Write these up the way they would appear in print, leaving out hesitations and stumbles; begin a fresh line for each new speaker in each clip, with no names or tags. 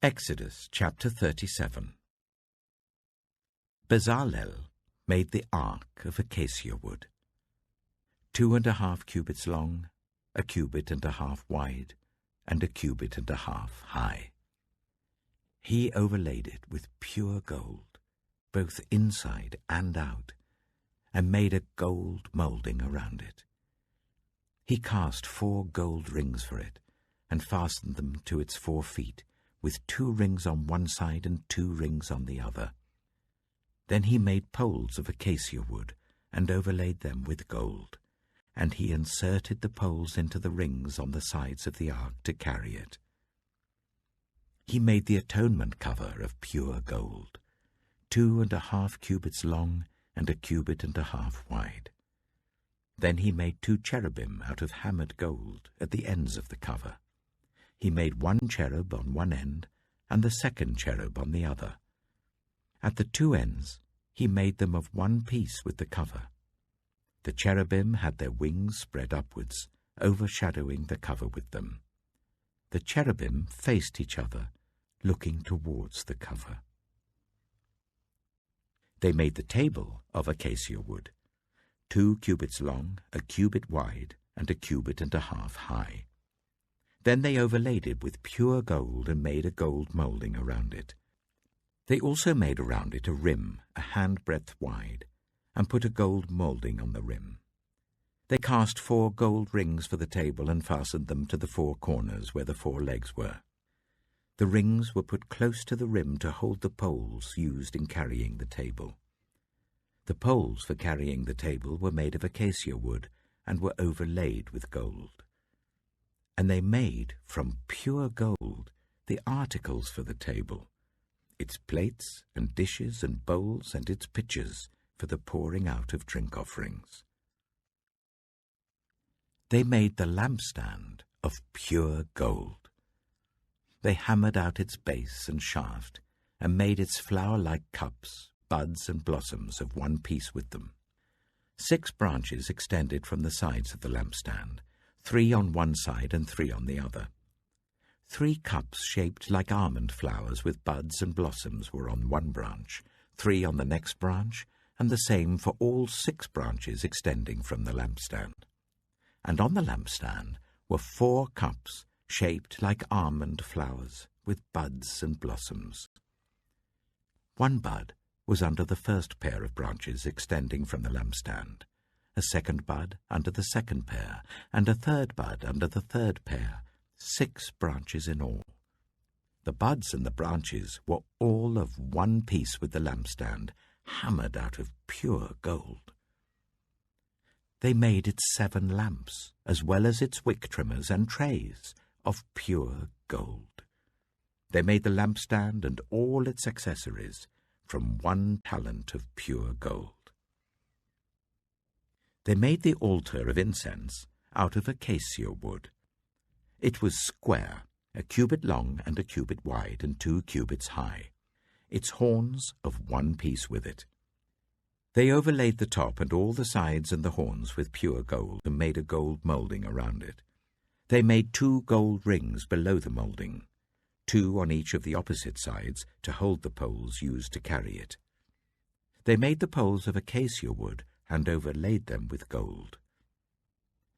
Exodus chapter 37. Bezalel made the ark of acacia wood, 2.5 cubits long, 1.5 cubits wide, and 1.5 cubits high. He overlaid it with pure gold, both inside and out, and made a gold moulding around it. He cast 4 gold rings for it, and fastened them to its 4 feet, with 2 rings on one side and 2 rings on the other. Then he made poles of acacia wood, and overlaid them with gold, and he inserted the poles into the rings on the sides of the ark to carry it. He made the atonement cover of pure gold, 2.5 cubits long and 1.5 cubits wide. Then he made 2 cherubim out of hammered gold at the ends of the cover. He made 1 cherub on one end and the 2nd cherub on the other. At the 2 ends he made them of one piece with the cover. The cherubim had their wings spread upwards, overshadowing the cover with them. The cherubim faced each other, looking towards the cover. They made the table of acacia wood, 2 cubits long, 1 cubit wide, and 1.5 cubits high. Then they overlaid it with pure gold and made a gold moulding around it. They also made around it a rim, a handbreadth wide, and put a gold moulding on the rim. They cast 4 gold rings for the table and fastened them to the 4 corners where the 4 legs were. The rings were put close to the rim to hold the poles used in carrying the table. The poles for carrying the table were made of acacia wood and were overlaid with gold. And they made from pure gold the articles for the table, its plates and dishes and bowls and its pitchers for the pouring out of drink offerings. They made the lampstand of pure gold. They hammered out its base and shaft, and made its flower-like cups, buds and blossoms of one piece with them. 6 branches extended from the sides of the lampstand, 3 on one side and 3 on the other. 3 cups shaped like almond flowers with buds and blossoms were on one branch, 3 on the next branch, and the same for all 6 branches extending from the lampstand. And on the lampstand were 4 cups shaped like almond flowers with buds and blossoms. 1 bud was under the first pair of branches extending from the lampstand, a 2nd bud under the 2nd pair, and a 3rd bud under the 3rd pair, 6 branches in all. The buds and the branches were all of one piece with the lampstand, hammered out of pure gold. They made its 7 lamps, as well as its wick trimmers and trays, of pure gold. They made the lampstand and all its accessories from 1 talent of pure gold. They made the altar of incense out of acacia wood. It was square, 1 cubit long and 1 cubit wide and 2 cubits high, its horns of one piece with it. They overlaid the top and all the sides and the horns with pure gold and made a gold moulding around it. They made 2 gold rings below the moulding, 2 on each of the opposite sides to hold the poles used to carry it. They made the poles of acacia wood and overlaid them with gold.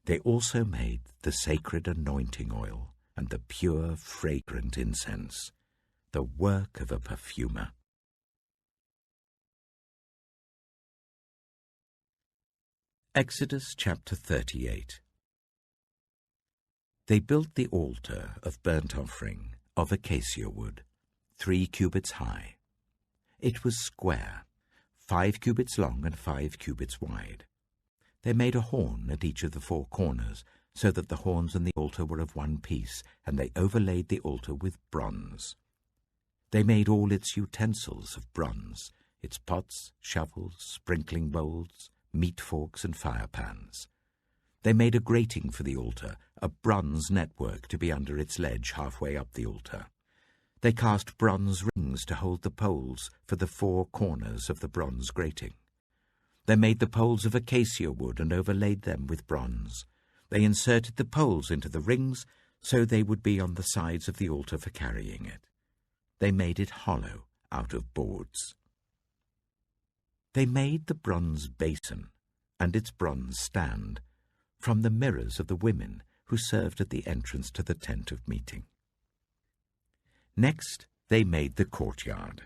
They also made the sacred anointing oil and the pure fragrant incense, the work of a perfumer. Exodus chapter 38. They built the altar of burnt offering of acacia wood, 3 cubits high. It was square, 5 cubits long and 5 cubits wide. They made a horn at each of the 4 corners, so that the horns and the altar were of one piece, and they overlaid the altar with bronze. They made all its utensils of bronze, its pots, shovels, sprinkling bowls, meat forks and fire pans. They made a grating for the altar, a bronze network to be under its ledge halfway up the altar. They cast bronze rings to hold the poles for the 4 corners of the bronze grating. They made the poles of acacia wood and overlaid them with bronze. They inserted the poles into the rings so they would be on the sides of the altar for carrying it. they made it hollow out of boards. They made the bronze basin and its bronze stand from the mirrors of the women who served at the entrance to the tent of meeting. Next, they made the courtyard.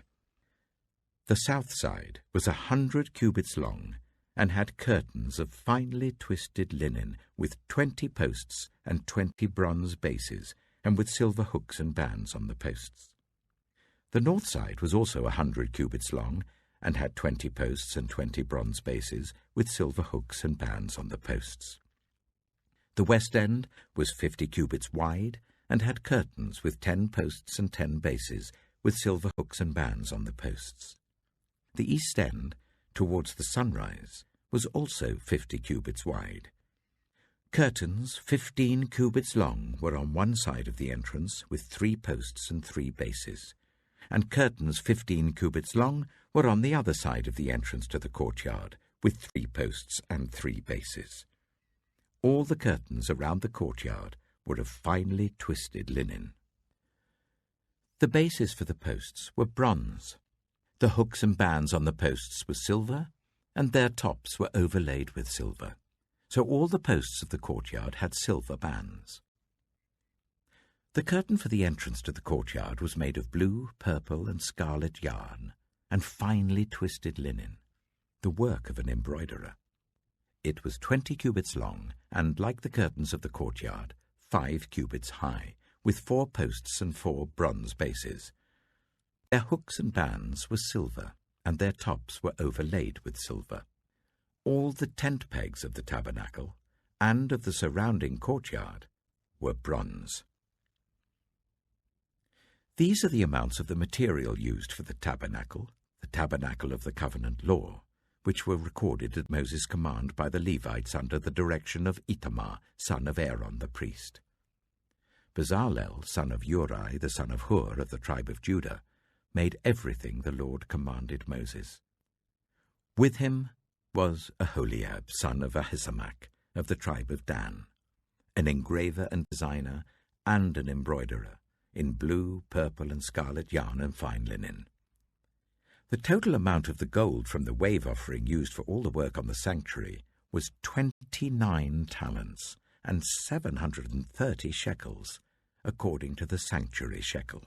The south side was 100 cubits long and had curtains of finely twisted linen with 20 posts and 20 bronze bases, and with silver hooks and bands on the posts. The north side was also 100 cubits long and had 20 posts and 20 bronze bases, with silver hooks and bands on the posts. The west end was 50 cubits wide and had curtains with 10 posts and 10 bases, with silver hooks and bands on the posts. The east end, towards the sunrise, was also 50 cubits wide. Curtains 15 cubits long were on one side of the entrance, with 3 posts and 3 bases, and curtains 15 cubits long were on the other side of the entrance to the courtyard, with 3 posts and 3 bases. All the curtains around the courtyard were of finely twisted linen. The bases for the posts were bronze. The hooks and bands on the posts were silver, and their tops were overlaid with silver. So all the posts of the courtyard had silver bands. The curtain for the entrance to the courtyard was made of blue, purple, and scarlet yarn, and finely twisted linen, the work of an embroiderer. It was 20 cubits long, and, like the curtains of the courtyard, 5 cubits high, with 4 posts and 4 bronze bases. Their hooks and bands were silver, and their tops were overlaid with silver. All the tent pegs of the tabernacle and of the surrounding courtyard were bronze. These are the amounts of the material used for the tabernacle of the covenant law, which were recorded at Moses' command by the Levites under the direction of Itamar, son of Aaron the priest. Bezalel, son of Uri, the son of Hur of the tribe of Judah, made everything the Lord commanded Moses. With him was Aholiab, son of Ahisamach, of the tribe of Dan, an engraver and designer and an embroiderer, in blue, purple, and scarlet yarn and fine linen. The total amount of the gold from the wave offering used for all the work on the sanctuary was 29 talents and 730 shekels, according to the sanctuary shekel.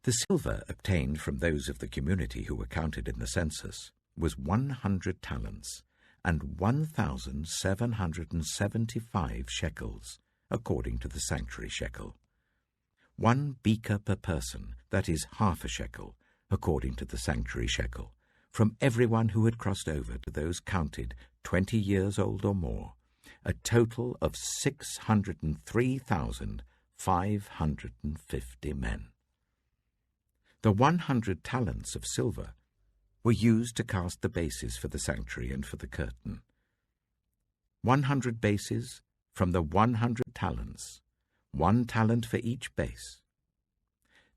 The silver obtained from those of the community who were counted in the census was 100 talents and 1,775 shekels, according to the sanctuary shekel. 1 beaker per person, that is half a shekel, according to the sanctuary shekel, from everyone who had crossed over to those counted 20 years old or more, a total of 603,550 men. The 100 talents of silver were used to cast the bases for the sanctuary and for the curtain. 100 bases from the 100 talents, 1 talent for each base.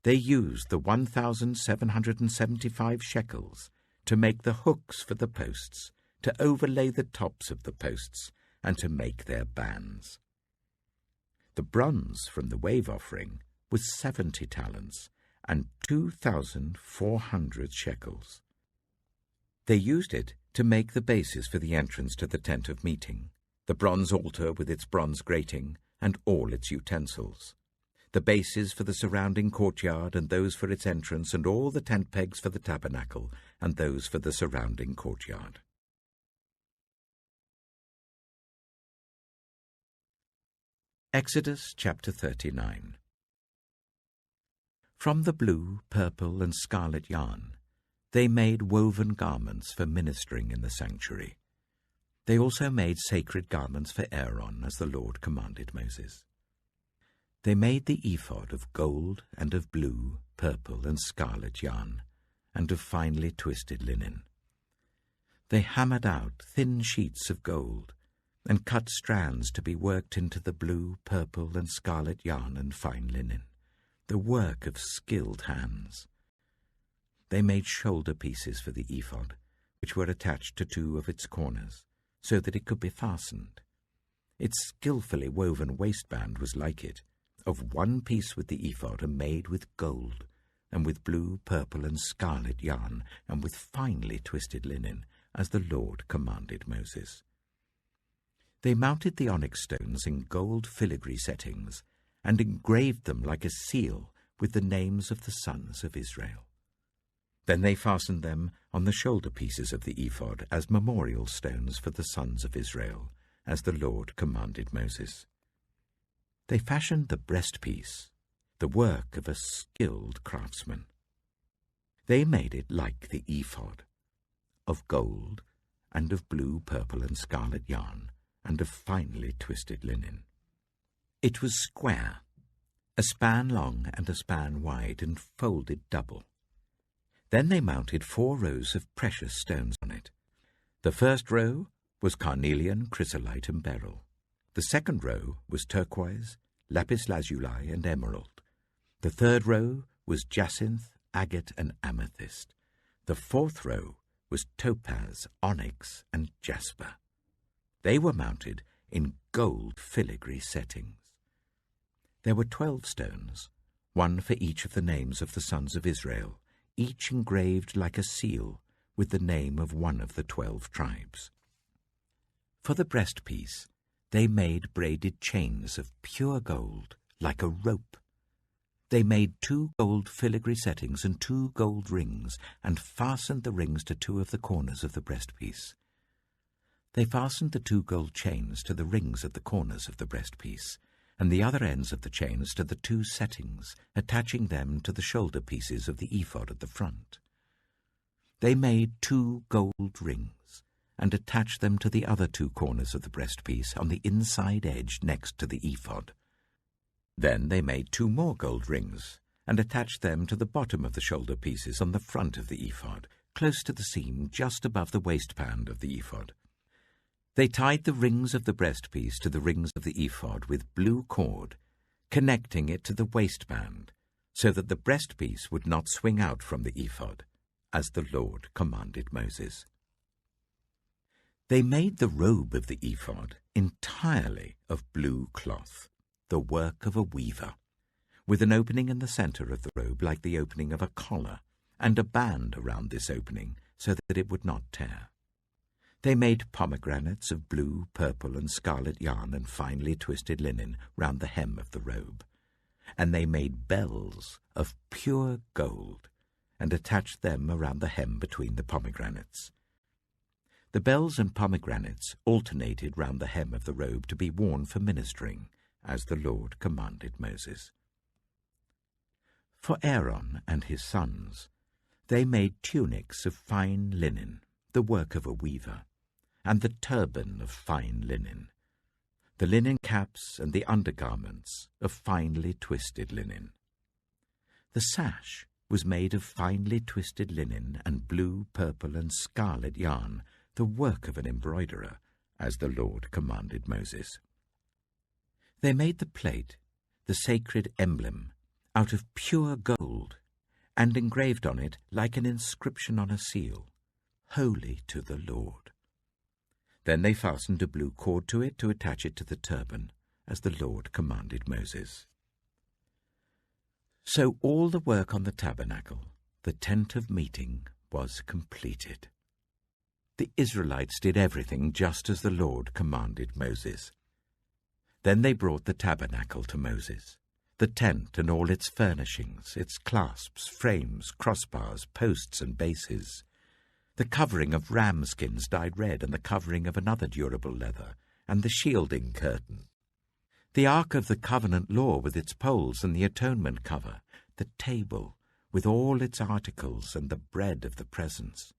They used the 1,775 shekels to make the hooks for the posts, to overlay the tops of the posts, and to make their bands. The bronze from the wave offering was 70 talents and 2,400 shekels. They used it to make the bases for the entrance to the tent of meeting, the bronze altar with its bronze grating and all its utensils, the bases for the surrounding courtyard and those for its entrance, and all the tent pegs for the tabernacle and those for the surrounding courtyard. Exodus chapter 39. From the blue, purple, and scarlet yarn, they made woven garments for ministering in the sanctuary. They also made sacred garments for Aaron, as the Lord commanded Moses. They made the ephod of gold and of blue, purple, and scarlet yarn, and of finely twisted linen. They hammered out thin sheets of gold, and cut strands to be worked into the blue, purple, and scarlet yarn and fine linen, the work of skilled hands. They made shoulder pieces for the ephod, which were attached to 2 of its corners, so that it could be fastened. Its skillfully woven waistband was like it, of one piece with the ephod are made with gold, and with blue, purple, and scarlet yarn, and with finely twisted linen, as the Lord commanded Moses. They mounted the onyx stones in gold filigree settings, and engraved them like a seal with the names of the sons of Israel. Then they fastened them on the shoulder pieces of the ephod as memorial stones for the sons of Israel, as the Lord commanded Moses. They fashioned the breastpiece, the work of a skilled craftsman. They made it like the ephod, of gold, and of blue, purple, and scarlet yarn, and of finely twisted linen. It was square, a span long and a span wide, and folded double. Then they mounted 4 rows of precious stones on it. The first row was carnelian, chrysolite, and beryl. The second row was turquoise, lapis lazuli, and emerald. The third row was jacinth, agate, and amethyst. The fourth row was topaz, onyx, and jasper. They were mounted in gold filigree settings. There were 12 stones, one for each of the names of the sons of Israel, each engraved like a seal with the name of one of the 12 tribes. For the breastpiece, they made braided chains of pure gold, like a rope. They made 2 gold filigree settings and 2 gold rings, and fastened the rings to 2 of the corners of the breastpiece. They fastened the 2 gold chains to the rings at the corners of the breastpiece, and the other ends of the chains to the 2 settings, attaching them to the shoulder pieces of the ephod at the front. They made 2 gold rings, and attached them to the other 2 corners of the breastpiece on the inside edge next to the ephod. Then they made 2 more gold rings, and attached them to the bottom of the shoulder pieces on the front of the ephod, close to the seam just above the waistband of the ephod. They tied the rings of the breastpiece to the rings of the ephod with blue cord, connecting it to the waistband, so that the breastpiece would not swing out from the ephod, as the Lord commanded Moses. They made the robe of the ephod entirely of blue cloth, the work of a weaver, with an opening in the center of the robe like the opening of a collar, and a band around this opening so that it would not tear. They made pomegranates of blue, purple, and scarlet yarn and finely twisted linen round the hem of the robe, and they made bells of pure gold, and attached them around the hem between the pomegranates. The bells and pomegranates alternated round the hem of the robe to be worn for ministering, as the Lord commanded Moses. For Aaron and his sons, they made tunics of fine linen, the work of a weaver, and the turban of fine linen, the linen caps and the undergarments of finely twisted linen. The sash was made of finely twisted linen and blue, purple, and scarlet yarn, the work of an embroiderer, as the Lord commanded Moses. They made the plate, the sacred emblem, out of pure gold, and engraved on it, like an inscription on a seal, "Holy to the Lord." Then they fastened a blue cord to it to attach it to the turban, as the Lord commanded Moses. So all the work on the tabernacle, the tent of meeting, was completed. The Israelites did everything just as the Lord commanded Moses. Then they brought the tabernacle to Moses, the tent and all its furnishings, its clasps, frames, crossbars, posts, and bases, the covering of ram skins dyed red and the covering of another durable leather, and the shielding curtain, the Ark of the Covenant law with its poles and the atonement cover, the table with all its articles and the bread of the presence,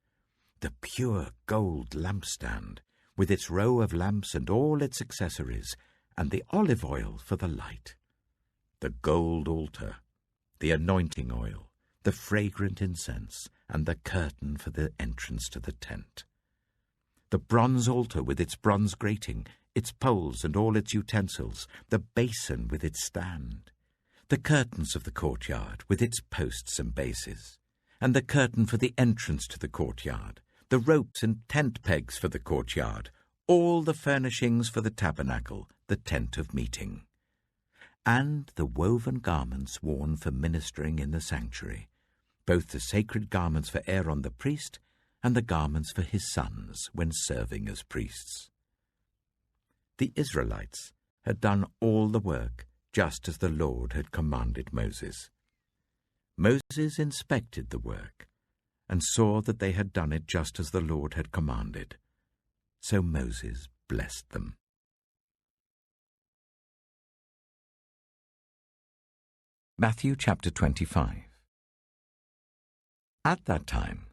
the pure gold lampstand with its row of lamps and all its accessories, and the olive oil for the light, the gold altar, the anointing oil, the fragrant incense, and the curtain for the entrance to the tent, the bronze altar with its bronze grating, its poles and all its utensils, the basin with its stand, the curtains of the courtyard with its posts and bases, and the curtain for the entrance to the courtyard, the ropes and tent pegs for the courtyard, all the furnishings for the tabernacle, the tent of meeting. and the woven garments worn for ministering in the sanctuary, both the sacred garments for Aaron the priest and the garments for his sons when serving as priests. The Israelites had done all the work just as the Lord had commanded Moses. Moses inspected the work and saw that they had done it just as the Lord had commanded. So Moses blessed them. Matthew chapter 25. At that time,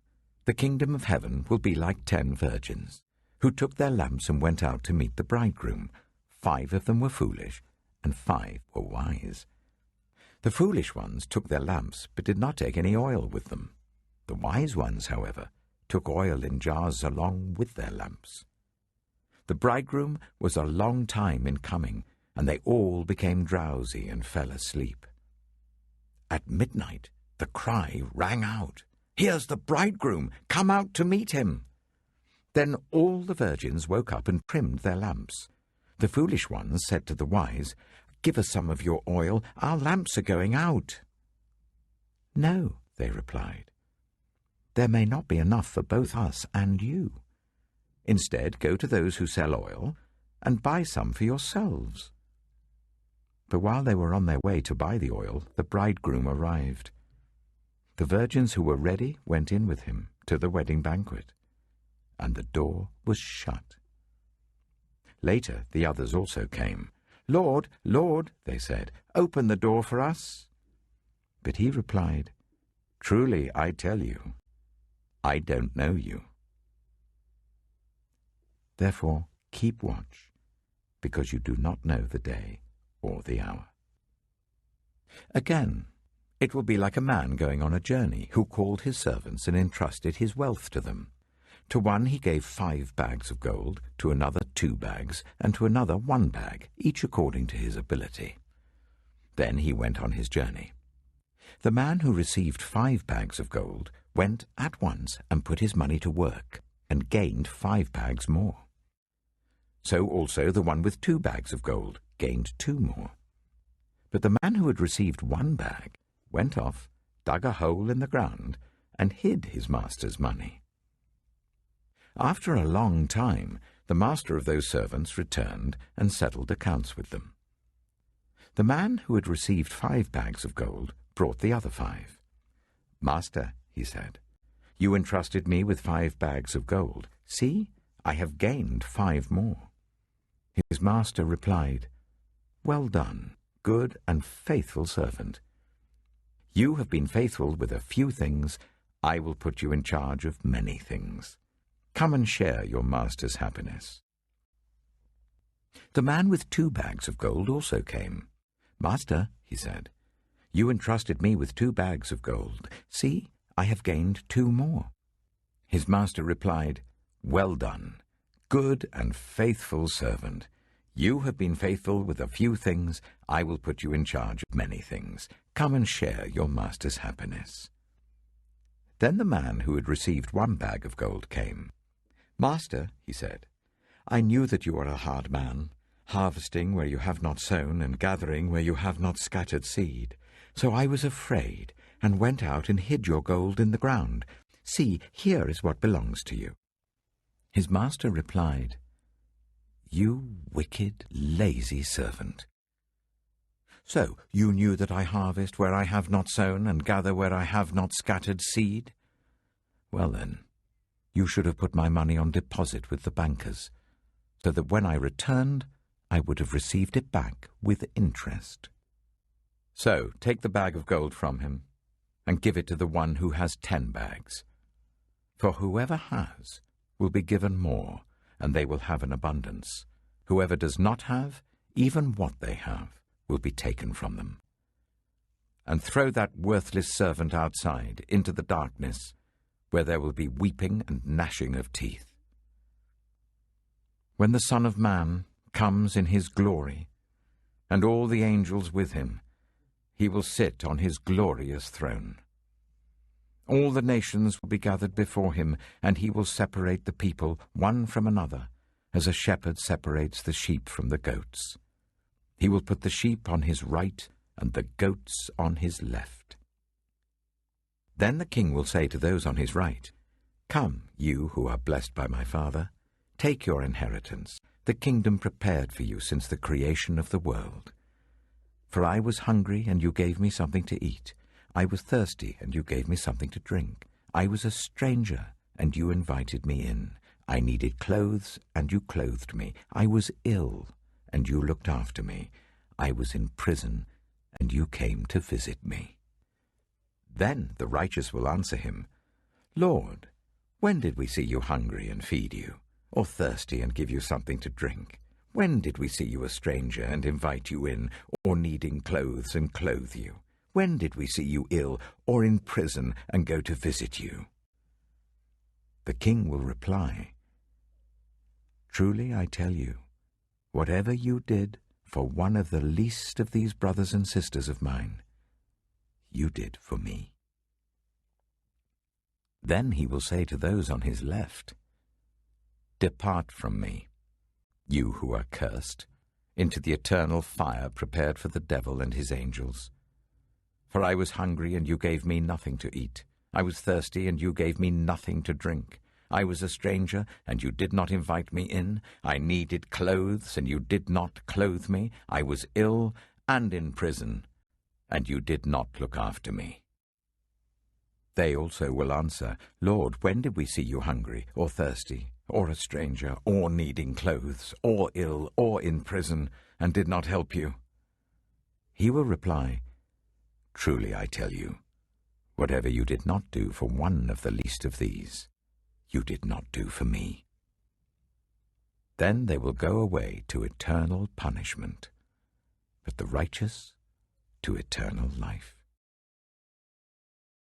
the kingdom of heaven will be like 10 virgins, who took their lamps and went out to meet the bridegroom. 5 of them were foolish, and 5 were wise. The foolish ones took their lamps, but did not take any oil with them. The wise ones, however, took oil in jars along with their lamps. The bridegroom was a long time in coming, and they all became drowsy and fell asleep. At midnight, the cry rang out, "Here's the bridegroom! Come out to meet him!" Then all the virgins woke up and trimmed their lamps. The foolish ones said to the wise, "Give us some of your oil. Our lamps are going out." "No," they replied. "There may not be enough for both us and you. Instead, go to those who sell oil and buy some for yourselves." But while they were on their way to buy the oil, the bridegroom arrived. The virgins who were ready went in with him to the wedding banquet, and the door was shut. Later the others also came. "Lord, Lord," they said, "open the door for us." But he replied, "Truly I tell you, I don't know you. Therefore keep watch, because you do not know the day or the hour." Again, it will be like a man going on a journey, who called his servants and entrusted his wealth to them. To one he gave 5 bags of gold, to another 2 bags, and to another 1 bag, each according to his ability. Then he went on his journey. The man who received 5 bags of gold went at once and put his money to work, and gained 5 bags more. So also the one with 2 bags of gold gained 2 more. But the man who had received 1 bag went off, dug a hole in the ground, and hid his master's money. After a long time, the master of those servants returned and settled accounts with them. The man who had received 5 bags of gold brought the other 5. "Master," he said, "you entrusted me with 5 bags of gold. See, I have gained 5 more." His master replied, "Well done, good and faithful servant. You have been faithful with a few things. I will put you in charge of many things. Come and share your master's happiness." The man with 2 bags of gold also came. "Master," he said, "you entrusted me with 2 bags of gold. See, I have gained 2 more." His master replied, "Well done, good and faithful servant. You have been faithful with a few things. I will put you in charge of many things. Come and share your master's happiness." Then the man who had received 1 bag of gold came. "Master," he said, "I knew that you are a hard man, harvesting where you have not sown and gathering where you have not scattered seed. So I was afraid and went out and hid your gold in the ground. See, here is what belongs to you." His master replied, "You wicked, lazy servant. So you knew that I harvest where I have not sown and gather where I have not scattered seed? Well then, you should have put my money on deposit with the bankers, so that when I returned, I would have received it back with interest. So take the bag of gold from him and give it to the one who has 10 bags. For whoever has will be given more, and they will have an abundance. Whoever does not have, even what they have, will be taken from them. And throw that worthless servant outside into the darkness, where there will be weeping and gnashing of teeth. When the Son of Man comes in his glory, and all the angels with him, he will sit on his glorious throne. All the nations will be gathered before him, and he will separate the people one from another, as a shepherd separates the sheep from the goats. He will put the sheep on his right and the goats on his left. Then the king will say to those on his right, "Come, you who are blessed by my Father, take your inheritance, the kingdom prepared for you since the creation of the world. For I was hungry, and you gave me something to eat. I was thirsty, and you gave me something to drink. I was a stranger, and you invited me in. I needed clothes, and you clothed me. I was ill, and you looked after me. I was in prison, and you came to visit me." Then the righteous will answer him, "Lord, when did we see you hungry and feed you, or thirsty and give you something to drink? When did we see you a stranger and invite you in, or needing clothes and clothe you? When did we see you ill or in prison and go to visit you?" The king will reply, "Truly I tell you, whatever you did for one of the least of these brothers and sisters of mine, you did for me." Then he will say to those on his left, "Depart from me, you who are cursed, into the eternal fire prepared for the devil and his angels. For I was hungry, and you gave me nothing to eat. I was thirsty, and you gave me nothing to drink. I was a stranger, and you did not invite me in. I needed clothes, and you did not clothe me. I was ill and in prison, and you did not look after me." They also will answer, "Lord, when did we see you hungry, or thirsty, or a stranger, or needing clothes, or ill, or in prison, and did not help you?" He will reply, "Truly I tell you, whatever you did not do for one of the least of these, you did not do for me." Then they will go away to eternal punishment, but the righteous to eternal life.